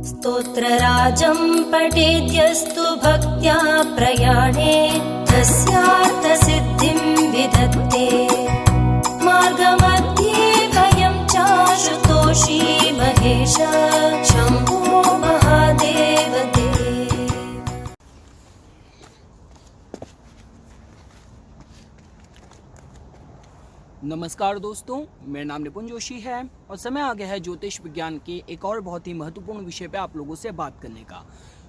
स्तोत्रराजं पठेद्यस्तु भक्त्या प्रयाणे तस्यार्थसिद्धिं विदत्ते मार्गमध्ये भयं चाशुतोषी महेश शम्भो महादेव ते। नमस्कार दोस्तों, मेरा नाम निपुण जोशी है और समय आ गया है ज्योतिष विज्ञान के एक और बहुत ही महत्वपूर्ण विषय पे आप लोगों से बात करने का।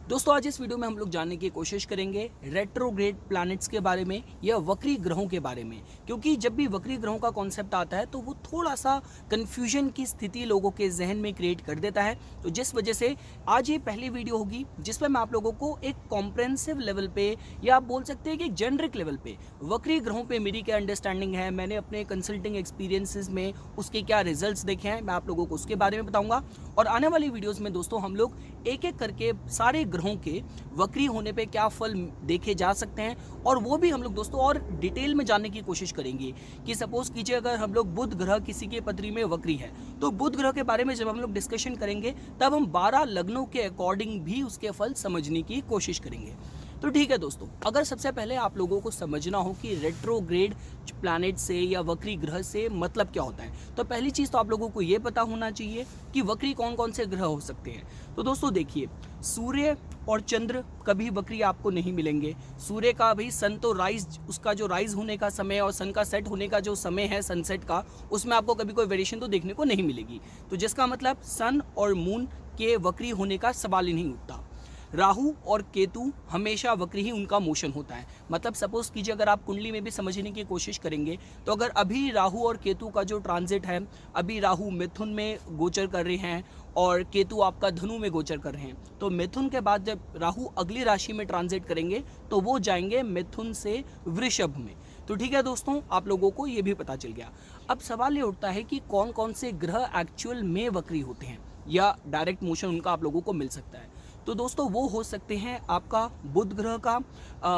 दोस्तों, आज इस वीडियो में हम लोग जानने की कोशिश करेंगे रेट्रोग्रेड प्लैनेट्स के बारे में या वक्री ग्रहों के बारे में, क्योंकि जब भी वक्री ग्रहों का कॉन्सेप्ट आता है तो वो थोड़ा सा कंफ्यूजन की स्थिति लोगों के जहन में क्रिएट कर देता है। तो जिस वजह से आज ये पहली वीडियो होगी जिसमें मैं आप लोगों को एक कॉम्प्रेहेंसिव लेवल पे या आप बोल सकते हैं कि एक जेनरिक लेवल पे वक्री ग्रहों पे मेरी क्या अंडरस्टैंडिंग है, मैंने अपने कंसल्टिंग एक्सपीरियंसेस में उसके क्या रिजल्ट्स देखे हैं, मैं आप लोगों को उसके बारे में बताऊंगा। और आने वाली वीडियोस में दोस्तों हम लोग एक एक करके सारे ग्रहों के वक्री होने पे क्या फल देखे जा सकते हैं और वो भी हम लोग दोस्तों और डिटेल में जानने की कोशिश करेंगे कि सपोज कीजिए अगर हम लोग बुध ग्रह किसी के पत्री में वक्री है तो बुध ग्रह के बारे में जब हम लोग डिस्कशन करेंगे तब हम 12 लग्नों के अकॉर्डिंग भी उसके फल समझने की कोशिश करेंगे। तो ठीक है दोस्तों, अगर सबसे पहले आप लोगों को समझना हो कि रेट्रोग्रेड प्लैनेट से या वक्री ग्रह से मतलब क्या होता है, तो पहली चीज़ तो आप लोगों को ये पता होना चाहिए कि वक्री कौन कौन से ग्रह हो सकते हैं। तो दोस्तों देखिए, सूर्य और चंद्र कभी वक्री आपको नहीं मिलेंगे। सूर्य का भाई सन तो राइज, उसका जो राइज होने का समय और सन का सेट होने का जो समय है सनसेट का, उसमें आपको कभी कोई वेरिएशन तो देखने को नहीं मिलेगी। तो जिसका मतलब सन और मून के वक्री होने का सवाल ही नहीं उठता। राहु और केतु हमेशा वक्री ही उनका मोशन होता है। मतलब सपोज कीजिए अगर आप कुंडली में भी समझने की कोशिश करेंगे तो अगर अभी राहु और केतु का जो ट्रांजिट है, अभी राहु मिथुन में गोचर कर रहे हैं और केतु आपका धनु में गोचर कर रहे हैं, तो मिथुन के बाद जब राहु अगली राशि में ट्रांजिट करेंगे तो वो जाएंगे मिथुन से वृषभ में। तो ठीक है दोस्तों, आप लोगों को ये भी पता चल गया। अब सवाल ये उठता है कि कौन कौन से ग्रह एक्चुअल में वक्री होते हैं या डायरेक्ट मोशन उनका आप लोगों को मिल सकता है। तो दोस्तों वो हो सकते हैं आपका बुध ग्रह का,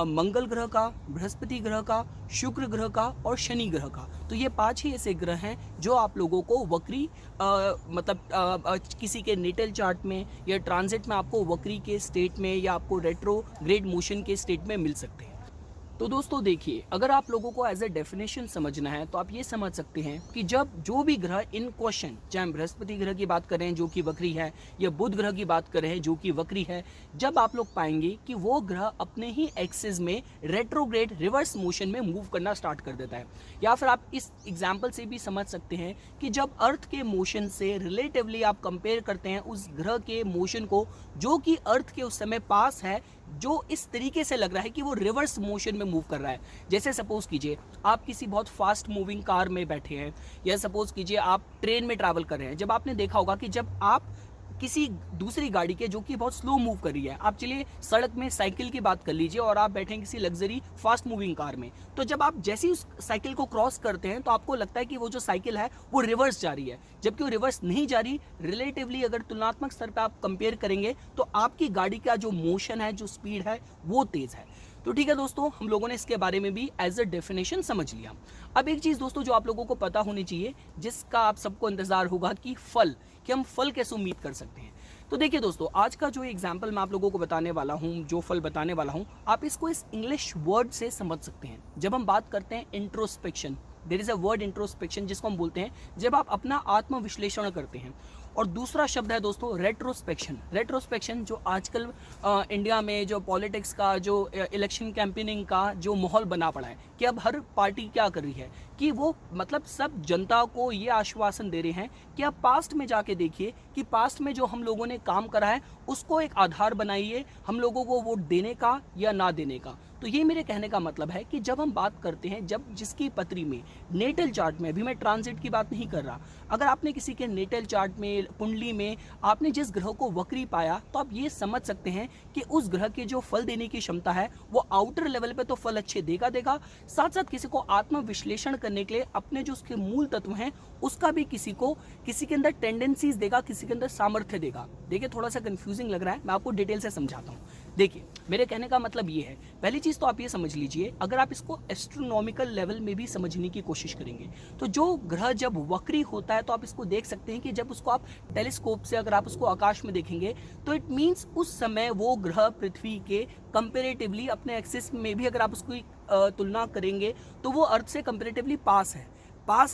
मंगल ग्रह का, बृहस्पति ग्रह का, शुक्र ग्रह का और शनि ग्रह का। तो ये 5 ही ऐसे ग्रह हैं जो आप लोगों को वक्री किसी के नेटल चार्ट में या ट्रांजिट में आपको वक्री के स्टेट में या आपको रेट्रोग्रेड मोशन के स्टेट में मिल सकते हैं। तो दोस्तों देखिए, अगर आप लोगों को एज ए डेफिनेशन समझना है तो आप ये समझ सकते हैं कि जब जो भी ग्रह इन क्वेश्चन, चाहे हम बृहस्पति ग्रह की बात करें जो कि वक्री है या बुध ग्रह की बात करें जो कि वक्री है, जब आप लोग पाएंगे कि वो ग्रह अपने ही एक्सिस में रेट्रोग्रेड रिवर्स मोशन में मूव करना स्टार्ट कर देता है। या फिर आप इस एग्जाम्पल से भी समझ सकते हैं कि जब अर्थ के मोशन से रिलेटिवली आप कंपेयर करते हैं उस ग्रह के मोशन को जो कि अर्थ के उस समय पास है, जो इस तरीके से लग रहा है कि वो रिवर्स मोशन में मूव कर रहा है। जैसे सपोज कीजिए आप किसी बहुत फास्ट मूविंग कार में बैठे हैं या सपोज कीजिए आप ट्रेन में ट्रैवल कर रहे हैं। जब आपने देखा होगा कि जब आप किसी दूसरी गाड़ी के जो कि बहुत स्लो मूव कर रही है, आप चलिए सड़क में साइकिल की बात कर लीजिए और आप बैठे हैं किसी लग्जरी फास्ट मूविंग कार में, तो जब आप जैसे ही उस साइकिल को क्रॉस करते हैं तो आपको लगता है कि वो जो साइकिल है वो रिवर्स जा रही है, जबकि वो रिवर्स नहीं जा रही। रिलेटिवली अगर तुलनात्मक स्तर पर आप कंपेयर करेंगे तो आपकी गाड़ी का जो मोशन है, जो स्पीड है, वो तेज है। तो ठीक है दोस्तों, हम लोगों ने इसके बारे में भी एज अ डेफिनेशन समझ लिया। अब एक चीज़ दोस्तों जो आप लोगों को पता होनी चाहिए, जिसका आप सबको इंतजार होगा कि फल, कि हम फल कैसे उम्मीद कर सकते हैं। तो देखिए दोस्तों, आज का जो एग्जाम्पल मैं आप लोगों को बताने वाला हूँ, जो फल बताने वाला हूँ, आप इसको इस इंग्लिश वर्ड से समझ सकते हैं। जब हम बात करते हैं introspection, there is a word introspection जिसको हम बोलते हैं जब आप अपना आत्मविश्लेषण करते हैं। और दूसरा शब्द है दोस्तों रेट्रोस्पेक्शन। रेट्रोस्पेक्शन जो आजकल इंडिया में जो पॉलिटिक्स का, जो इलेक्शन कैंपेनिंग का जो माहौल बना पड़ा है कि अब हर पार्टी क्या कर रही है कि वो मतलब सब जनता को ये आश्वासन दे रहे हैं कि आप पास्ट में जाके देखिए कि पास्ट में जो हम लोगों ने काम करा है उसको एक आधार बनाइए हम लोगों को वोट देने का या ना देने का। तो ये मेरे कहने का मतलब है कि जब हम बात करते हैं, जब जिसकी पत्री में नेटल चार्ट में, अभी मैं ट्रांजिट की बात नहीं कर रहा, अगर आपने किसी के नेटल चार्ट में, कुंडली में आपने जिस ग्रह को वक्री पाया तो आप ये समझ सकते हैं कि उस ग्रह के जो फल देने की क्षमता है वो आउटर लेवल पे तो फल अच्छे देगा, साथ साथ किसी को आत्मविश्लेषण करने के लिए अपने जो उसके मूल तत्व हैं उसका भी किसी के अंदर टेंडेंसीज देगा, किसी के अंदर सामर्थ्य देगा। देखिए थोड़ा सा कंफ्यूजिंग लग रहा है, मैं आपको डिटेल से समझाता हूँ। देखिए, मेरे कहने का मतलब ये है, पहली चीज़ तो आप ये समझ लीजिए, अगर आप इसको एस्ट्रोनॉमिकल लेवल में भी समझने की कोशिश करेंगे, तो जो ग्रह जब वक्री होता है तो आप इसको देख सकते हैं कि जब उसको आप टेलीस्कोप से अगर आप उसको आकाश में देखेंगे, तो इट मीन्स उस समय वो ग्रह पृथ्वी के कंपेरेटिवली अपने एक्सिस में भी अगर आप उसकी तुलना करेंगे, तो वो अर्थ से कंपेरेटिवली पास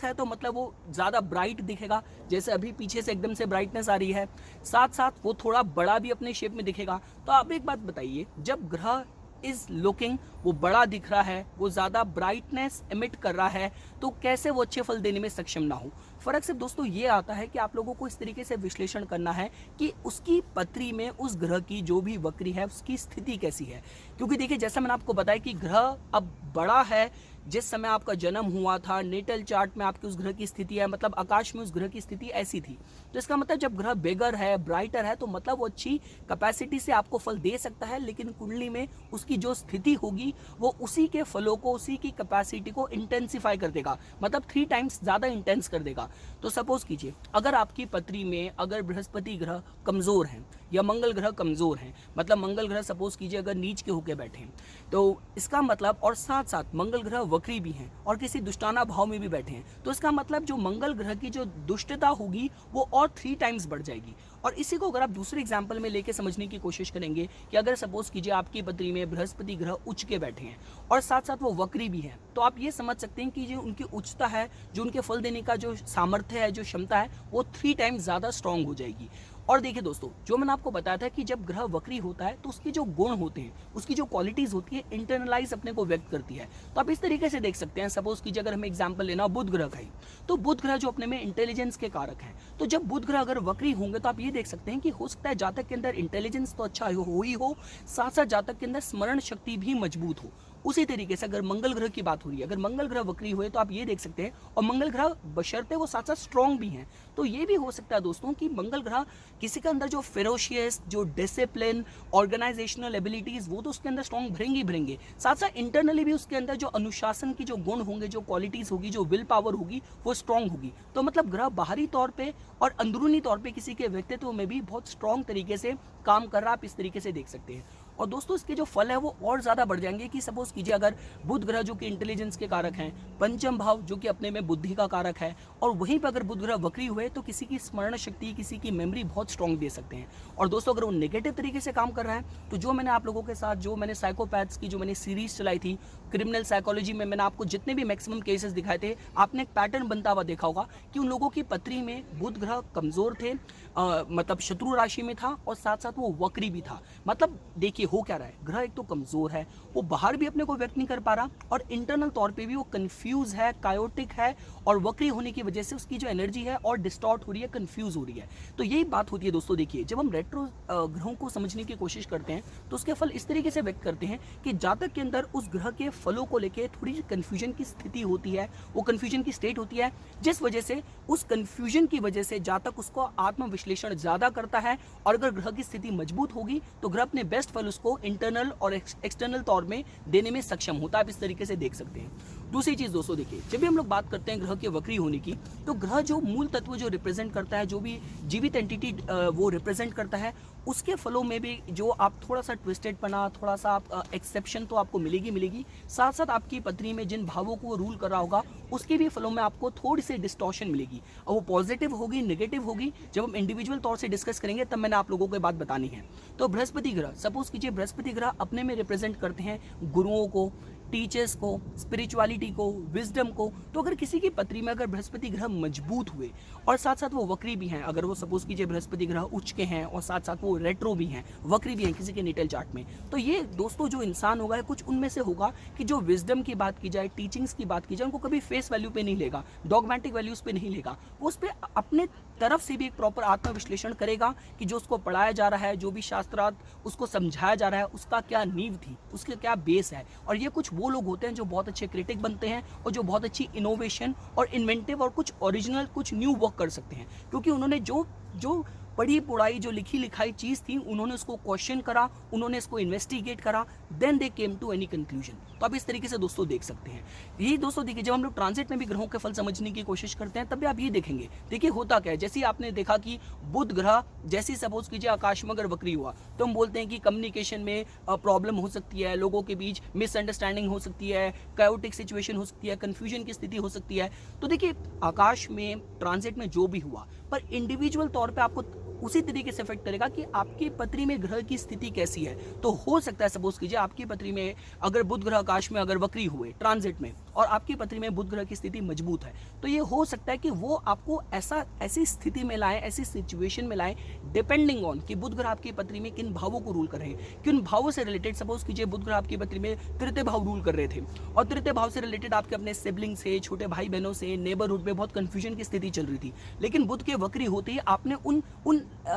है तो मतलब वो ज़्यादा ब्राइट दिखेगा, जैसे अभी पीछे से एकदम से ब्राइटनेस आ रही है, साथ साथ वो थोड़ा बड़ा भी अपने शेप में दिखेगा। तो आप एक बात बताइए, जब ग्रह इज लुकिंग, वो बड़ा दिख रहा है, वो ज़्यादा ब्राइटनेस एमिट कर रहा है, तो कैसे वो अच्छे फल देने में सक्षम ना हो। फर्क सिर्फ दोस्तों ये आता है कि आप लोगों को इस तरीके से विश्लेषण करना है कि उसकी पत्री में उस ग्रह की जो भी वक्री है उसकी स्थिति कैसी है। क्योंकि देखिए, जैसा मैंने आपको बताया कि ग्रह अब बड़ा है, जिस समय आपका जन्म हुआ था नेटल चार्ट में आपकी उस ग्रह की स्थिति है, मतलब आकाश में उस ग्रह की स्थिति ऐसी थी, तो इसका मतलब जब ग्रह बिगर है, ब्राइटर है, तो मतलब वो अच्छी कैपेसिटी से आपको फल दे सकता है, लेकिन कुंडली में उसकी जो स्थिति होगी वो उसी के फलों को, उसी की कैपेसिटी को इंटेंसिफाई कर देगा, मतलब 3 टाइम्स ज़्यादा इंटेंस कर देगा। तो सपोज कीजिए, अगर आपकी पत्री में अगर बृहस्पति ग्रह कमज़ोर हैं या मंगल ग्रह कमज़ोर हैं, मतलब मंगल ग्रह सपोज कीजिए अगर नीच के होकर बैठे हैं, तो इसका मतलब, और साथ साथ मंगल ग्रह वक्री भी हैं और किसी दुष्टाना भाव में भी बैठे हैं, तो इसका मतलब जो मंगल ग्रह की जो दुष्टता होगी वो और 3 टाइम्स बढ़ जाएगी। और इसी को अगर आप दूसरे एग्जाम्पल में लेके समझने की कोशिश करेंगे कि अगर सपोज कीजिए आपकी पत्री में बृहस्पति ग्रह उच्च के बैठे हैं और साथ साथ वो वक्री भी हैं, तो आप ये समझ सकते हैं कि जो उनकी उच्चता है, जो उनके फल देने का जो सामर्थ्य है, जो क्षमता है, वो 3 टाइम्स ज़्यादा स्ट्रांग हो जाएगी। और देखिए दोस्तों, जो मैंने आपको बताया था कि जब ग्रह वक्री होता है तो उसके जो गुण होते हैं, उसकी जो क्वालिटीज़ होती है, इंटरनलाइज अपने को व्यक्त करती है। तो आप इस तरीके से देख सकते हैं, सपोज कीजिए अगर हमें एग्जांपल लेना बुध ग्रह का ही, तो बुध ग्रह जो अपने में इंटेलिजेंस के कारक हैं, तो जब बुध ग्रह अगर वक्री होंगे तो आप ये देख सकते हैं कि हो सकता है जातक के अंदर इंटेलिजेंस तो अच्छा हो ही हो, साथ साथ जातक के अंदर स्मरण शक्ति भी मजबूत हो। उसी तरीके से अगर मंगल ग्रह की बात हो रही है, अगर मंगल ग्रह वक्री हुए तो आप ये देख सकते हैं, और मंगल ग्रह बशर्ते वो साथ साथ स्ट्रॉन्ग भी हैं, तो ये भी हो सकता है दोस्तों कि मंगल ग्रह किसी के अंदर जो फेरोशियस, जो डिसिप्लिन, ऑर्गेनाइजेशनल एबिलिटीज, वो तो उसके अंदर स्ट्रॉन्ग भरेंगे, साथ साथ इंटरनली भी उसके अंदर जो अनुशासन की जो गुण होंगे, जो क्वालिटीज होगी, जो विल पावर होगी, वो स्ट्रॉन्ग होगी। तो मतलब ग्रह बाहरी तौर पर और अंदरूनी तौर पर किसी के व्यक्तित्व में भी बहुत स्ट्रॉन्ग तरीके से काम कर रहा, आप इस तरीके से देख सकते हैं। और दोस्तों, इसके जो फल है वो और ज़्यादा बढ़ जाएंगे कि सपोज कीजिए अगर बुध ग्रह जो कि इंटेलिजेंस के कारक हैं, पंचम भाव जो कि अपने में बुद्धि का कारक है, और वहीं पर अगर बुध ग्रह वक्री हुए तो किसी की स्मरण शक्ति, किसी की मेमोरी बहुत स्ट्रॉन्ग दे सकते हैं। और दोस्तों, अगर वो नेगेटिव तरीके से काम कर रहा है, तो जो मैंने आप लोगों के साथ जो मैंने साइकोपैथ्स की जो मैंने सीरीज चलाई थी, क्रिमिनल साइकोलॉजी में मैंने आपको जितने भी मैक्सिमम केसेस दिखाए थे, आपने एक पैटर्न बनता हुआ देखा होगा कि उन लोगों की पत्री में बुध ग्रह कमज़ोर थे, मतलब शत्रु राशि में था, और साथ साथ वो वक्री भी था। मतलब देखिए हो क्या रहा है, ग्रह एक तो कमज़ोर है, वो बाहर भी अपने को व्यक्त नहीं कर पा रहा, और इंटरनल तौर पे भी वो कंफ्यूज है, कायोटिक है, और वक्री होने की वजह से उसकी जो एनर्जी है और डिस्टॉर्ट हो रही है, कंफ्यूज हो रही है। तो यही बात होती है दोस्तों। देखिए, जब हम रेट्रो ग्रहों को समझने की कोशिश करते हैं तो उसके फल इस तरीके से व्यक्त करते हैं कि जातक के अंदर उस ग्रह के फलों को लेकर थोड़ी सी कन्फ्यूजन की स्थिति होती है, वो कन्फ्यूजन की स्टेट होती है, जिस वजह से उस कन्फ्यूजन की वजह से जातक उसको आत्मविश्लेषण ज़्यादा करता है, और अगर ग्रह की स्थिति मजबूत होगी तो ग्रह अपने बेस्ट फल उसको इंटरनल और एक्सटर्नल तौर में देने में सक्षम होता है। आप इस तरीके से देख सकते हैं। दूसरी चीज़ दोस्तों, देखिए, जब भी हम लोग बात करते हैं ग्रह के वक्री होने की, तो ग्रह जो मूल तत्व जो रिप्रेजेंट करता है, जो भी जीवित एंटिटी वो रिप्रेजेंट करता है, उसके फलों में भी जो आप थोड़ा सा ट्विस्टेड पना, थोड़ा सा आप एक्सेप्शन तो आपको मिलेगी, साथ साथ आपकी पत्री में जिन भावों को रूल कर रहा होगा उसके भी फलों में आपको थोड़ी सी डिस्टॉर्शन मिलेगी, और वो पॉजिटिव होगी, नेगेटिव होगी, जब हम इंडिविजुअल तौर से डिस्कस करेंगे तब मैंने आप लोगों को बात बतानी है। तो बृहस्पति ग्रह, सपोज कीजिए बृहस्पति ग्रह अपने में रिप्रेजेंट करते हैं गुरुओं को, टीचर्स को, स्पिरिचुअलिटी को, विजडम को। तो अगर किसी की पत्री में अगर बृहस्पति ग्रह मजबूत हुए और साथ साथ वो वक्री भी हैं, अगर वो सपोज कीजिए बृहस्पति ग्रह उच्च के हैं और साथ साथ वो रेट्रो भी हैं, वक्री भी हैं किसी के नेटल चार्ट में, तो ये दोस्तों जो इंसान होगा कुछ उनमें से होगा कि जो विजडम की बात की जाए, टीचिंग्स की बात की जाए, उनको कभी फेस वैल्यू पे नहीं लेगा, डॉगमेटिक वैल्यूज पे नहीं लेगा, वो उस पर अपने तरफ से भी एक प्रॉपर आत्मविश्लेषण करेगा कि जो उसको पढ़ाया जा रहा है, जो भी शास्त्रार्थ उसको समझाया जा रहा है, उसका क्या नींव थी, उसका क्या बेस है। और ये कुछ वो लोग होते हैं जो बहुत अच्छे क्रिटिक बनते हैं और जो बहुत अच्छी इनोवेशन और इन्वेंटिव और कुछ ओरिजिनल, कुछ न्यू वर्क कर सकते हैं, क्योंकि उन्होंने जो पढ़ी पुढ़ाई जो लिखी लिखाई चीज़ थी उन्होंने उसको क्वेश्चन करा, उन्होंने इसको इन्वेस्टिगेट करा, then they came to any conclusion. तो आप इस तरीके से दोस्तों देख सकते हैं। यही दोस्तों देखिए, जब हम लोग ट्रांजिट में भी ग्रहों के फल समझने की कोशिश करते हैं तब भी आप ये देखेंगे, देखिए होता क्या है, जैसे आपने देखा कि बुध ग्रह जैसे सपोज कीजिए आकाश में अगर वक्री हुआ तो हम बोलते हैं कि कम्युनिकेशन में प्रॉब्लम हो सकती है, लोगों के बीच मिसअंडरस्टैंडिंग हो सकती है, कायोटिक सिचुएशन हो सकती है, कंफ्यूजन की स्थिति हो सकती है। तो देखिए आकाश में ट्रांजिट में जो भी हुआ पर इंडिविजुअल तौर पे आपको उसी तरीके से इफेक्ट करेगा कि आपकी पत्री में ग्रह की स्थिति कैसी है। तो हो सकता है सपोज कीजिए आपकी पत्री में अगर बुध ग्रह आकाश में अगर वक्री हुए ट्रांजिट में और आपकी पत्री में बुध ग्रह की स्थिति मजबूत है, तो ये हो सकता है कि वो आपको ऐसी स्थिति में लाए, ऐसी सिचुएशन में लाए, डिपेंडिंग ऑन कि बुध ग्रह आपकी पत्री में किन भावों को रूल कर रहे हैं, किन भावों से रिलेटेड। सपोज कीजिए बुध ग्रह आपकी पत्री में तृतीय भाव रूल कर रहे थे और तृतीय भाव से रिलेटेड आपके अपने सिबलिंग से, छोटे भाई बहनों से, नेबरहुड में बहुत कंफ्यूजन की स्थिति चल रही थी, लेकिन बुध के वक्री होते ही आपने उन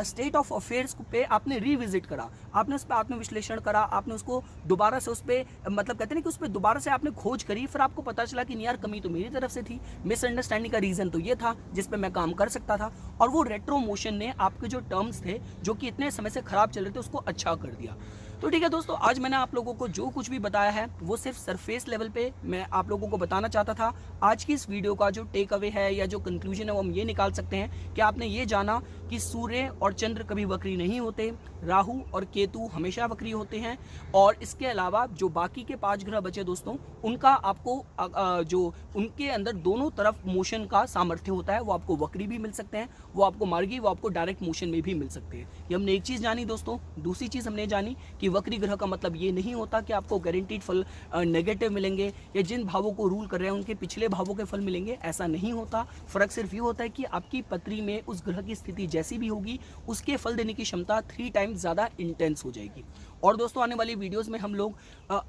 स्टेट ऑफ अफेयर्स पे आपने रिविजिट करा, आपने उस पर आत्मविश्लेषण करा, आपने उसको दोबारा से उस पर मतलब कहते हैं कि उस पर दोबारा से आपने खोज करी, फिर आपको पता चला कि यार कमी तो मेरी तरफ से थी, मिसअंडरस्टैंडिंग का रीजन तो ये था जिस पे मैं काम कर सकता था, और वो रेट्रो मोशन ने आपके जो टर्म्स थे जो कि इतने समय से खराब चल रहे थे उसको अच्छा कर दिया। तो ठीक है दोस्तों, आज मैंने आप लोगों को जो कुछ भी बताया है वो सिर्फ सरफेस लेवल पे मैं आप लोगों को बताना चाहता था। आज की इस वीडियो का जो टेक अवे है या जो कंक्लूजन है वो हम ये निकाल सकते हैं कि आपने ये जाना कि सूर्य और चंद्र कभी वक्री नहीं होते, राहु और केतु हमेशा वक्री होते हैं, और इसके अलावा जो बाकी के 5 ग्रह बचे दोस्तों उनका आपको जो उनके अंदर दोनों तरफ मोशन का सामर्थ्य होता है, वो आपको वक्री भी मिल सकते हैं, वो आपको मार्गी, वो आपको डायरेक्ट मोशन में भी मिल सकते हैं। ये हमने एक चीज़ जानी दोस्तों। दूसरी चीज़ हमने जानी कि वक्री ग्रह का मतलब ये नहीं होता कि आपको गारंटीड फल नेगेटिव मिलेंगे या जिन भावों को रूल कर रहे हैं उनके पिछले भावों के फल मिलेंगे, ऐसा नहीं होता। फर्क सिर्फ ये होता है कि आपकी पत्री में उस ग्रह की स्थिति जैसी भी होगी उसके फल देने की क्षमता 3 टाइम्स ज़्यादा इंटेंस हो जाएगी। और दोस्तों आने वाली वीडियोस में हम लोग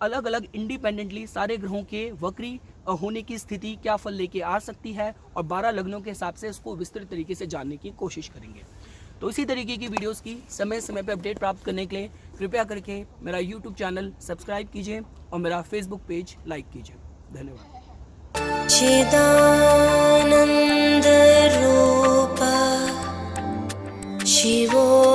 अलग अलग इंडिपेंडेंटली सारे ग्रहों के वक्री होने की स्थिति क्या फल लेके आ सकती है और 12 लग्नों के हिसाब से उसको विस्तृत तरीके से जानने की कोशिश करेंगे। तो इसी तरीके की वीडियोस की समय समय पर अपडेट प्राप्त करने के लिए कृपया करके मेरा यूट्यूब चैनल सब्सक्राइब कीजिए और मेरा फेसबुक पेज लाइक कीजिए। धन्यवाद। चिदानंद रूप शिवो